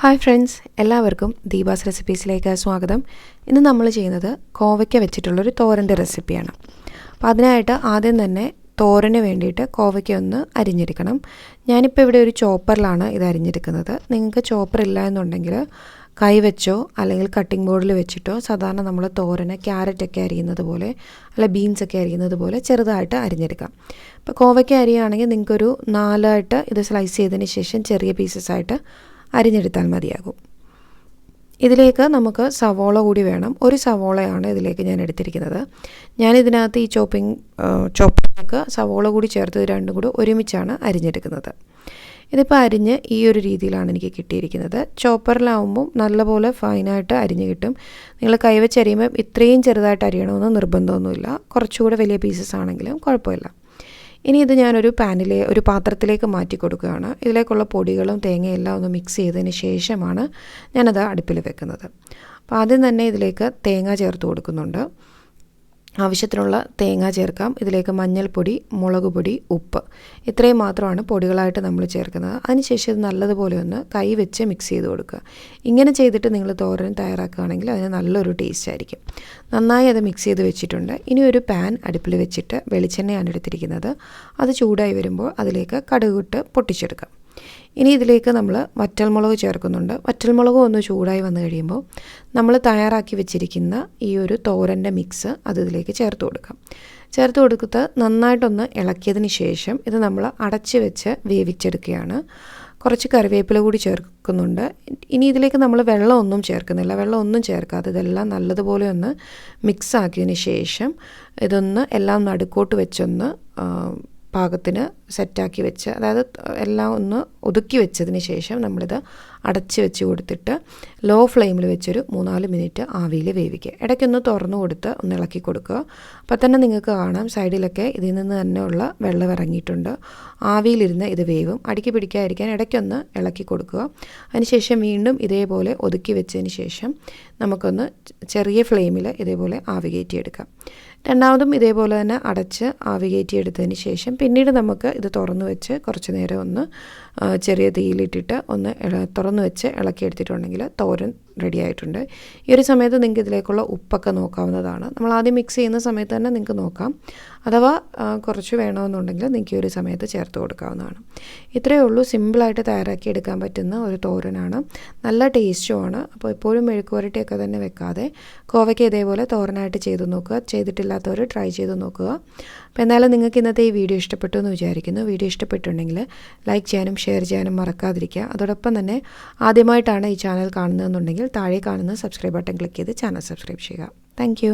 Hi friends, എല്ലാവർക്കും ദീപാസ് റെസിപ്പീസിലേക്ക് സ്വാഗതം. ഇന്ന് നമ്മൾ ചെയ്യുന്നത് കോവയ്ക്ക വെച്ചിട്ടുള്ളൊരു തോരൻ്റെ റെസിപ്പിയാണ്. അപ്പോൾ അതിനായിട്ട് ആദ്യം തന്നെ തോരന് വേണ്ടിയിട്ട് കോവയ്ക്ക ഒന്ന് അരിഞ്ഞെടുക്കണം. ഞാനിപ്പോൾ ഇവിടെ ഒരു ചോപ്പറിലാണ് ഇത് അരിഞ്ഞെടുക്കുന്നത്. നിങ്ങൾക്ക് ചോപ്പർ ഇല്ല എന്നുണ്ടെങ്കിൽ കൈ വെച്ചോ അല്ലെങ്കിൽ കട്ടിംഗ് ബോർഡിൽ വെച്ചിട്ടോ സാധാരണ നമ്മൾ തോരന് ക്യാരറ്റൊക്കെ അരിയുന്നത് പോലെ അല്ല ബീൻസൊക്കെ അരിയുന്നത് പോലെ ചെറുതായിട്ട് അരിഞ്ഞെടുക്കാം. ഇപ്പോൾ കോവയ്ക്ക അരിയുകയാണെങ്കിൽ നിങ്ങൾക്കൊരു 4 ഇത് സ്ലൈസ് ചെയ്തതിന് ശേഷം ചെറിയ പീസസായിട്ട് അരിഞ്ഞെടുത്താൽ മതിയാകും. ഇതിലേക്ക് നമുക്ക് സവോള കൂടി വേണം. ഒരു സവോളയാണ് ഇതിലേക്ക് ഞാൻ എടുത്തിരിക്കുന്നത്. ഞാനിതിനകത്ത് ഈ ചോപ്പറിലേക്ക് സവോള കൂടി ചേർത്ത് രണ്ടും കൂടി ഒരുമിച്ചാണ് അരിഞ്ഞെടുക്കുന്നത്. ഇതിപ്പോൾ അരിഞ്ഞ് ഈ ഒരു രീതിയിലാണ് എനിക്ക് കിട്ടിയിരിക്കുന്നത്. ചോപ്പറിലാവുമ്പോൾ നല്ലപോലെ ഫൈനായിട്ട് അരിഞ്ഞ് കിട്ടും. നിങ്ങൾ കൈവച്ച് അരിയുമ്പോൾ ഇത്രയും ചെറുതായിട്ട് അരിയണമെന്ന് നിർബന്ധമൊന്നുമില്ല. കുറച്ചുകൂടെ വലിയ പീസസ് ആണെങ്കിലും കുഴപ്പമില്ല. ഇനി ഇത് ഞാനൊരു ഒരു പാത്രത്തിലേക്ക് മാറ്റി കൊടുക്കുകയാണ്. ഇതിലേക്കുള്ള പൊടികളും തേങ്ങയെല്ലാം ഒന്ന് മിക്സ് ചെയ്തതിന് ശേഷമാണ് ഞാനത് അടുപ്പിൽ വെക്കുന്നത്. അപ്പോൾ ആദ്യം തന്നെ ഇതിലേക്ക് തേങ്ങ ചേർത്ത് കൊടുക്കുന്നുണ്ട്. ആവശ്യത്തിനുള്ള തേങ്ങ ചേർക്കാം. ഇതിലേക്ക് മഞ്ഞൾപ്പൊടി, മുളക് പൊടി, ഉപ്പ് ഇത്രയും മാത്രമാണ് പൊടികളായിട്ട് നമ്മൾ ചേർക്കുന്നത്. അതിനുശേഷം ഇത് നല്ലതുപോലെ ഒന്ന് കൈ വെച്ച് മിക്സ് ചെയ്ത് കൊടുക്കുക. ഇങ്ങനെ ചെയ്തിട്ട് നിങ്ങൾ തോരൻ തയ്യാറാക്കുകയാണെങ്കിൽ അതിന് നല്ലൊരു ടേസ്റ്റ് ആയിരിക്കും. നന്നായി അത് മിക്സ് ചെയ്ത് വെച്ചിട്ടുണ്ട്. ഇനി ഒരു പാൻ അടുപ്പിൽ വെച്ചിട്ട് വെളിച്ചെണ്ണയാണ് എടുത്തിരിക്കുന്നത്. അത് ചൂടായി വരുമ്പോൾ അതിലേക്ക് കടുകിട്ട് പൊട്ടിച്ചെടുക്കാം. ഇനി ഇതിലേക്ക് നമ്മൾ വറ്റൽമുളക് ചേർക്കുന്നുണ്ട്. വറ്റൽമുളക് ഒന്ന് ചൂടായി വന്നു കഴിയുമ്പോൾ നമ്മൾ തയ്യാറാക്കി വെച്ചിരിക്കുന്ന ഈ ഒരു തോരൻ്റെ മിക്സ് അത് ഇതിലേക്ക് ചേർത്ത് കൊടുക്കാം. ചേർത്ത് കൊടുത്ത് നന്നായിട്ടൊന്ന് ഇളക്കിയതിന് ശേഷം ഇത് നമ്മൾ അടച്ച് വെച്ച് വേവിച്ചെടുക്കുകയാണ്. കുറച്ച് കറിവേപ്പില കൂടി ചേർക്കുന്നുണ്ട്. ഇനി ഇതിലേക്ക് നമ്മൾ വെള്ളമൊന്നും ചേർക്കുന്നില്ല. വെള്ളമൊന്നും ചേർക്കാതെ ഇതെല്ലാം നല്ലതുപോലെ ഒന്ന് മിക്സ് ആക്കിയതിന് ശേഷം ഇതൊന്ന് എല്ലാം നടുക്കോട്ട് വെച്ചൊന്ന് പാകത്തിന് സെറ്റാക്കി വെച്ച്, അതായത് എല്ലാം ഒന്ന് ഒതുക്കി വെച്ചതിന് ശേഷം നമ്മളിത് അടച്ച് വെച്ച് കൊടുത്തിട്ട് ലോ ഫ്ലെയിമിൽ വെച്ചൊരു 3-4 മിനിറ്റ് ആവിയിൽ വേവിക്കുക. ഇടയ്ക്കൊന്ന് തുറന്നു കൊടുത്ത് ഒന്ന് ഇളക്കി കൊടുക്കുക. അപ്പോൾ തന്നെ നിങ്ങൾക്ക് കാണാം സൈഡിലൊക്കെ ഇതിൽ നിന്ന് തന്നെയുള്ള വെള്ളം ഇറങ്ങിയിട്ടുണ്ട്. ആവിയിലിരുന്ന് ഇത് വേവും. അടുക്കി പിടിക്കാതിരിക്കാൻ ഇടയ്ക്കൊന്ന് ഇളക്കി കൊടുക്കുക. അതിനുശേഷം വീണ്ടും ഇതേപോലെ ഒതുക്കി വെച്ചതിന് ശേഷം നമുക്കൊന്ന് ചെറിയ ഫ്ലെയിമിൽ ഇതേപോലെ ആവി കയറ്റിയെടുക്കാം. രണ്ടാമതും ഇതേപോലെ തന്നെ അടച്ച് ആവി കയറ്റിയെടുത്തതിന് ശേഷം പിന്നീട് നമുക്ക് ഇത് തുറന്നു വെച്ച് കുറച്ച് നേരം ഒന്ന് ചെറിയ തീയിലിട്ടിട്ട് ഒന്ന് തുറന്നു വെച്ച് ഇളക്കിയെടുത്തിട്ടുണ്ടെങ്കിൽ തോരൻ റെഡി ആയിട്ടുണ്ട്. ഈ ഒരു സമയത്ത് നിങ്ങൾക്ക് ഇതിലേക്കുള്ള ഉപ്പൊക്കെ നോക്കാവുന്നതാണ്. നമ്മൾ ആദ്യം മിക്സ് ചെയ്യുന്ന സമയത്ത് തന്നെ നിങ്ങൾക്ക് നോക്കാം. അഥവാ കുറച്ച് വേണമെന്നുണ്ടെങ്കിൽ നിങ്ങൾക്ക് ഈ ഒരു സമയത്ത് ചേർത്ത് കൊടുക്കാവുന്നതാണ്. ഇത്രയേ ഉള്ളൂ. സിമ്പിളായിട്ട് തയ്യാറാക്കി എടുക്കാൻ പറ്റുന്ന ഒരു തോരനാണ്. നല്ല ടേസ്റ്റുമാണ്. അപ്പോൾ എപ്പോഴും മെഴുക്ക് പുരട്ടിയൊക്കെ തന്നെ വെക്കാതെ കോവയ്ക്ക് ഇതേപോലെ തോരനായിട്ട് ചെയ്ത് നോക്കുക. ചെയ്തിട്ടില്ലാത്തവർ ട്രൈ ചെയ്ത് നോക്കുക. അപ്പോൾ എന്തായാലും നിങ്ങൾക്ക് ഇന്നത്തെ ഈ വീഡിയോ ഇഷ്ടപ്പെട്ടു എന്ന് വിചാരിക്കുന്നു. വീഡിയോ ഇഷ്ടപ്പെട്ടുണ്ടെങ്കിൽ ലൈക്ക് ചെയ്യാനും ഷെയർ ചെയ്യാനും മറക്കാതിരിക്കുക. അതോടൊപ്പം തന്നെ ആദ്യമായിട്ടാണ് ഈ ചാനൽ കാണുന്നതെന്നുണ്ടെങ്കിൽ താഴെ കാണുന്ന സബ്സ്ക്രൈബ് ബട്ടൺ ക്ലിക്ക് ചെയ്ത് ചാനൽ സബ്സ്ക്രൈബ് ചെയ്യുക. താങ്ക്